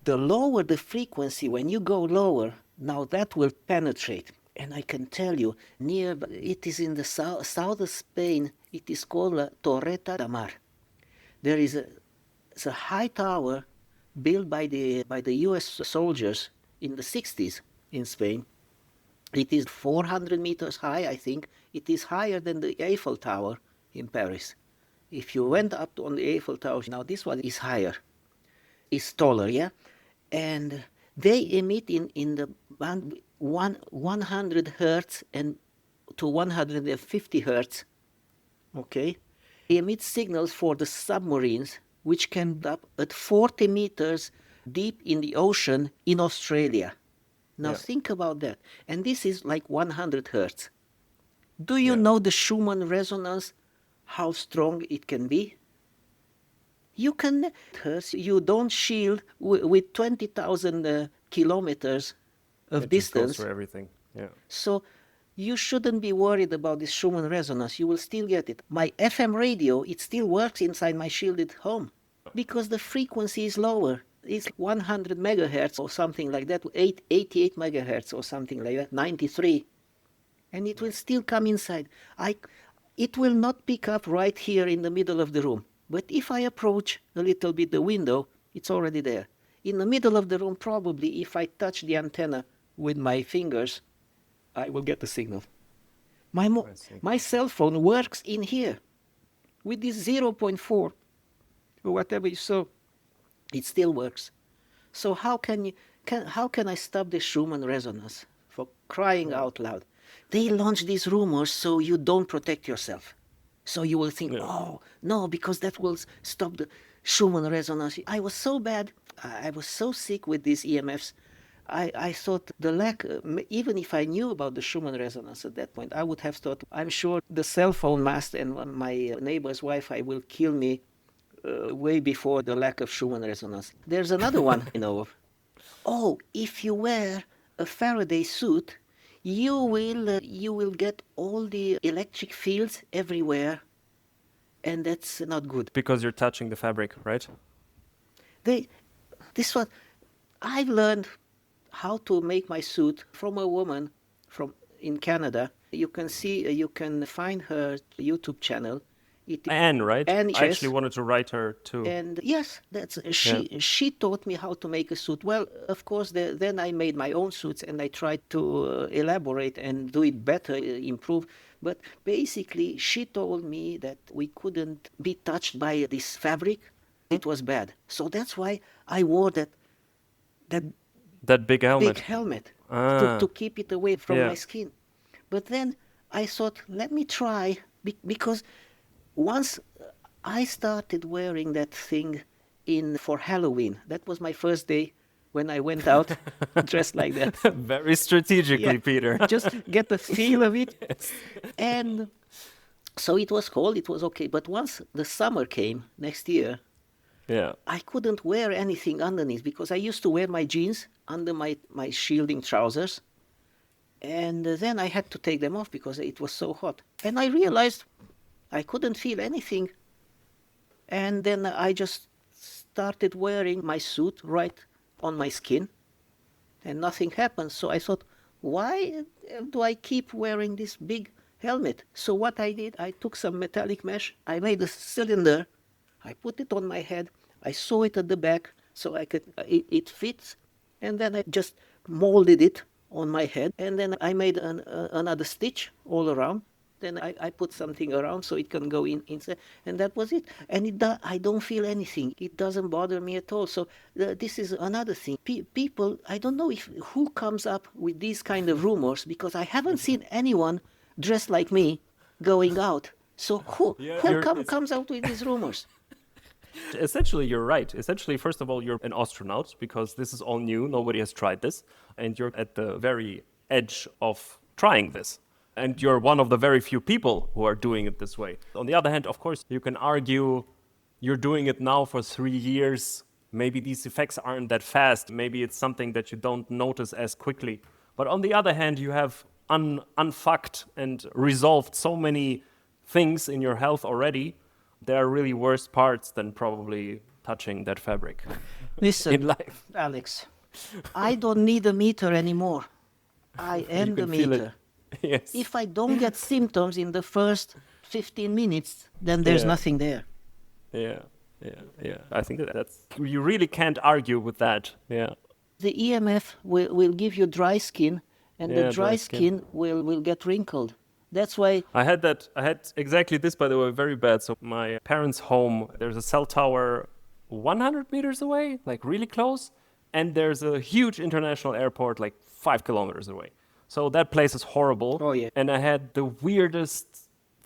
the lower the frequency, when you go lower, now that will penetrate. And I can tell you, it is in the south of Spain, it is called Torreta de Mar. There is a high tower built by the US soldiers in the 60s in Spain. It is 400 meters high, I think. It is higher than the Eiffel Tower in Paris. If you went up on the Eiffel Tower, now this one is higher, is taller, yeah? And they emit in the band 100 hertz and to 150 hertz, okay? They emit signals for the submarines, which can be up at 40 meters deep in the ocean in Australia. Now Yeah. think about that. And this is like 100 hertz. Do you Yeah. know the Schumann resonance, how strong it can be? You can, you don't shield with 20,000 kilometers of It just goes distance. through everything. Yeah. So you shouldn't be worried about this Schumann resonance. You will still get it. My FM radio, it still works inside my shielded home because the frequency is lower. It's 100 megahertz or something like that, 88 megahertz or something like that, 93. And it will still come inside. It will not pick up right here in the middle of the room. But if I approach a little bit the window, it's already there. In the middle of the room, probably, if I touch the antenna with my fingers, I will get the signal. My cell phone works in here with this 0.4 or whatever you saw. It still works. So how can I stop the Schumann resonance? For crying out loud. They launch these rumors so you don't protect yourself. So you will think, oh, no, because that will stop the Schumann resonance. I was so bad. I was so sick with these EMFs. I thought the lack, even if I knew about the Schumann resonance at that point, I would have thought, I'm sure the cell phone mast and my neighbor's Wi-Fi will kill me way before the lack of Schumann resonance. There's another one I know of. Oh, if you wear a Faraday suit, you will get all the electric fields everywhere, and that's not good. Because you're touching the fabric, right? I've learned how to make my suit from a woman in Canada. You can find her YouTube channel. Anne, right? Anne, I actually wanted to write her too. And yes, she taught me how to make a suit. Well, of course, then I made my own suits and I tried to elaborate and do it better, improve. But basically, she told me that we couldn't be touched by this fabric. It was bad. So that's why I wore that big helmet. To keep it away from my skin. But then I thought, let me try, because once I started wearing that thing for Halloween. That was my first day when I went out dressed like that. Very strategically, Peter. Just get the feel of it. Yes. And so it was cold, it was okay. But once the summer came next year, I couldn't wear anything underneath because I used to wear my jeans under my shielding trousers. And then I had to take them off because it was so hot. And I realized I couldn't feel anything. And then I just started wearing my suit right on my skin. And nothing happened. So I thought, why do I keep wearing this big helmet? So what I did, I took some metallic mesh. I made a cylinder. I put it on my head. I sew it at the back so it fits. And then I just molded it on my head. And then I made another stitch all around. Then I put something around so it can go inside. And that was it. And I don't feel anything. It doesn't bother me at all. So this is another thing. People, I don't know who comes up with these kind of rumors, because I haven't seen anyone dressed like me going out. So who comes out with these rumors? Essentially, you're right. Essentially, first of all, you're an astronaut because this is all new. Nobody has tried this. And you're at the very edge of trying this. And you're one of the very few people who are doing it this way. On the other hand, of course, you can argue you're doing it now for 3 years. Maybe these effects aren't that fast. Maybe it's something that you don't notice as quickly. But on the other hand, you have unfucked and resolved so many things in your health already. There are really worse parts than probably touching that fabric Listen, in life. Alex, I don't need a meter anymore. I am the can feel it. meter. Yes. If I don't get symptoms in the first 15 minutes, then there's Yeah. nothing there. Yeah. I think that's, you really can't argue with that. Yeah. The EMF will give you dry skin, and the Yeah, dry skin will get wrinkled. That's why I had exactly this, by the way, very bad. So my parents' home, there's a cell tower 100 meters away, like really close. And there's a huge international airport like 5 kilometers away. So that place is horrible. Oh, yeah. And I had the weirdest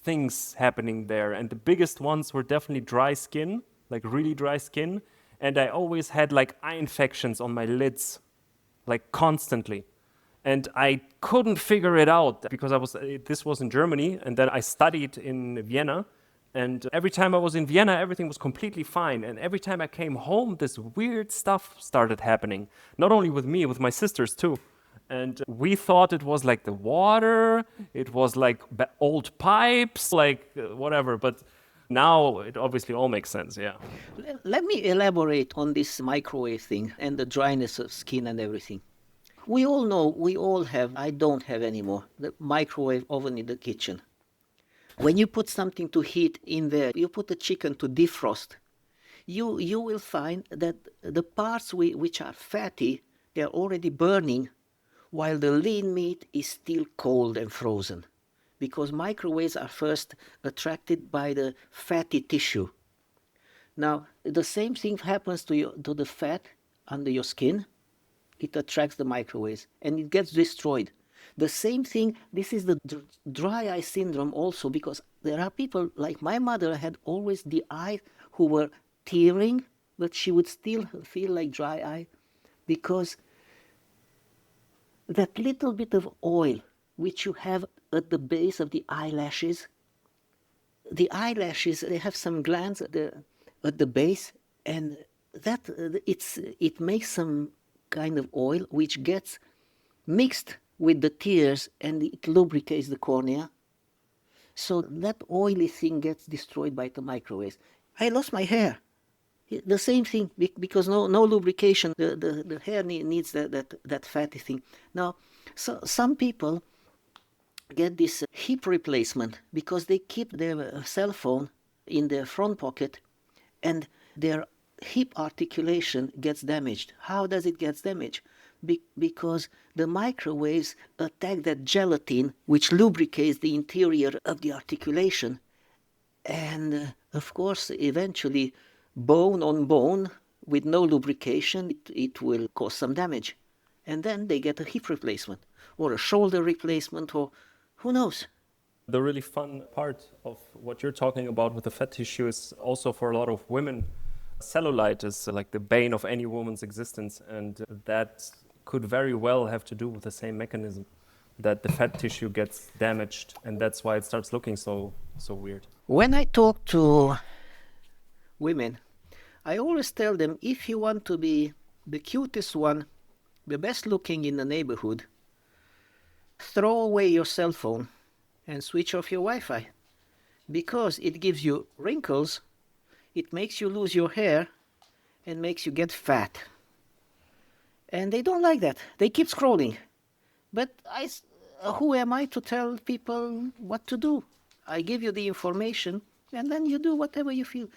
things happening there. And the biggest ones were definitely dry skin, like really dry skin. And I always had like eye infections on my lids, like constantly. And I couldn't figure it out because this was in Germany, and then I studied in Vienna. And every time I was in Vienna, everything was completely fine. And every time I came home, this weird stuff started happening. Not only with me, with my sisters too. And we thought it was like the water, it was like old pipes, like whatever. But now it obviously all makes sense, yeah. let me elaborate on this microwave thing and the dryness of skin and everything. We all know, we all have, I don't have anymore, the microwave oven in the kitchen. When you put something to heat in there, you put the chicken to defrost, you will find that the parts which are fatty, they're already burning, while the lean meat is still cold and frozen. Because microwaves are first attracted by the fatty tissue. Now, the same thing happens to the fat under your skin. It attracts the microwaves and it gets destroyed. The same thing, this is the dry eye syndrome also, because there are people like my mother had always the eye who were tearing, but she would still feel like dry eye because that little bit of oil which you have at the base of the eyelashes, they have some glands at the base, and that it makes some kind of oil which gets mixed with the tears and it lubricates the cornea. So that oily thing gets destroyed by the microwaves. I lost my hair. The same thing, because no lubrication. The hair needs that fatty thing. Now, so some people get this hip replacement because they keep their cell phone in their front pocket and their hip articulation gets damaged. How does it get damaged? Because the microwaves attack that gelatin which lubricates the interior of the articulation. And of course, eventually, bone on bone with no lubrication, it will cause some damage. And then they get a hip replacement or a shoulder replacement, or who knows. The really fun part of what you're talking about with the fat tissue is also for a lot of women. Cellulite is like the bane of any woman's existence, and that could very well have to do with the same mechanism, that the fat tissue gets damaged, and that's why it starts looking so weird. When I talk to women, I always tell them, if you want to be the cutest one, the best looking in the neighborhood, throw away your cell phone and switch off your Wi-Fi, because it gives you wrinkles, it makes you lose your hair, and makes you get fat. And they don't like that. They keep scrolling. But who am I to tell people what to do? I give you the information, and then you do whatever you feel.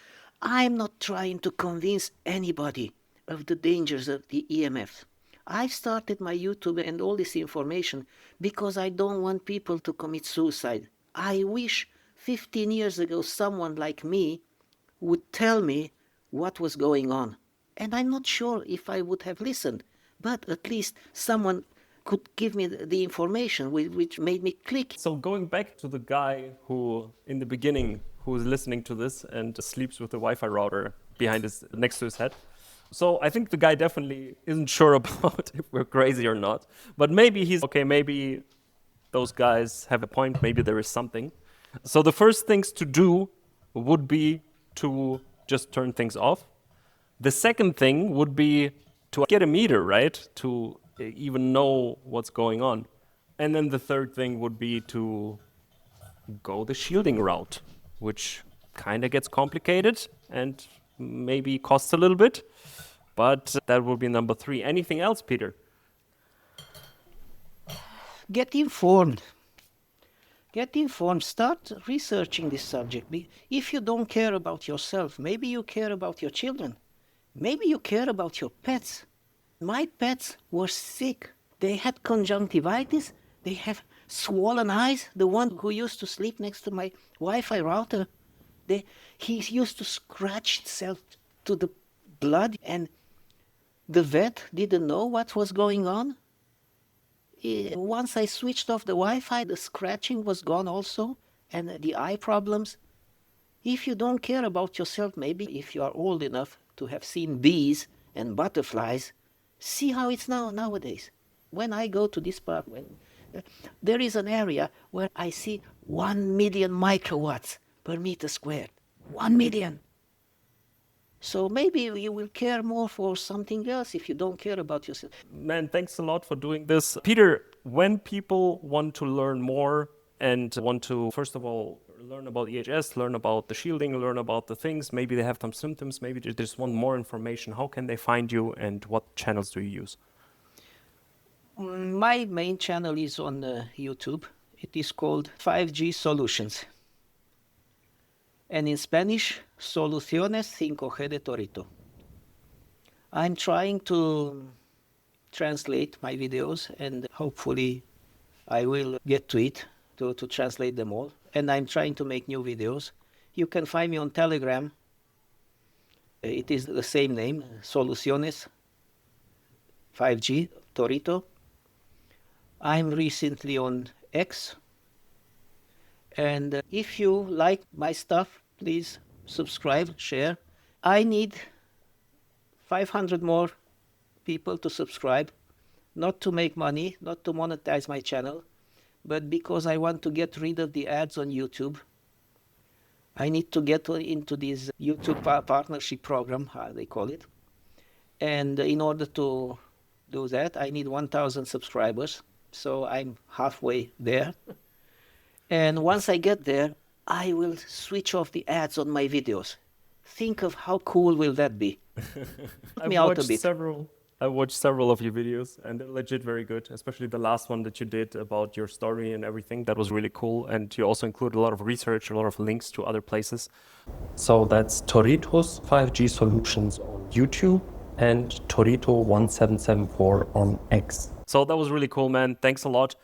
I'm not trying to convince anybody of the dangers of the EMF. I started my YouTube and all this information because I don't want people to commit suicide. I wish 15 years ago someone like me would tell me what was going on. And I'm not sure if I would have listened, but at least someone could give me the information which made me click. So going back to the guy who, in the beginning, who is listening to this and sleeps with the Wi-Fi router next to his head. So I think the guy definitely isn't sure about if we're crazy or not. But maybe he's, okay, maybe those guys have a point. Maybe there is something. So the first things to do would be to just turn things off. The second thing would be to get a meter, right? To even know what's going on. And then the third thing would be to go the shielding route, which kind of gets complicated and maybe costs a little bit. But that would be number 3. Anything else, Peter? Get informed. Get informed. Start researching this subject. If you don't care about yourself, maybe you care about your children. Maybe you care about your pets. My pets were sick. They had conjunctivitis. They have swollen eyes. The one who used to sleep next to my Wi-Fi router, he used to scratch itself to the blood, and the vet didn't know what was going on. Once I switched off the Wi-Fi, the scratching was gone also, and the eye problems. If you don't care about yourself, maybe if you are old enough to have seen bees and butterflies, see how it's nowadays. When I go to this park, there is an area where I see 1 million microwatts per meter squared. 1 million. So maybe you will care more for something else if you don't care about yourself. Man, thanks a lot for doing this. Peter, when people want to learn more and want to, first of all, learn about EHS, learn about the shielding, learn about the things, maybe they have some symptoms, maybe they just want more information, how can they find you and what channels do you use? My main channel is on YouTube. It is called 5G Solutions. And in Spanish, Soluciones 5G de Torito. I'm trying to translate my videos, and hopefully I will get to it, to translate them all. And I'm trying to make new videos. You can find me on Telegram. It is the same name, Soluciones 5G Torito. I'm recently on X. And if you like my stuff, please subscribe, share. I need 500 more people to subscribe, not to make money, not to monetize my channel, but because I want to get rid of the ads on YouTube. I need to get into this YouTube partnership program, how they call it. And in order to do that, I need 1,000 subscribers. So I'm halfway there. And once I get there, I will switch off the ads on my videos. Think of how cool will that be. I watched several of your videos, and they're legit very good, especially the last one that you did about your story and everything. That was really cool. And you also include a lot of research, a lot of links to other places. So that's Torito's 5G Solutions on YouTube and Torito1774 on X. So that was really cool, man. Thanks a lot.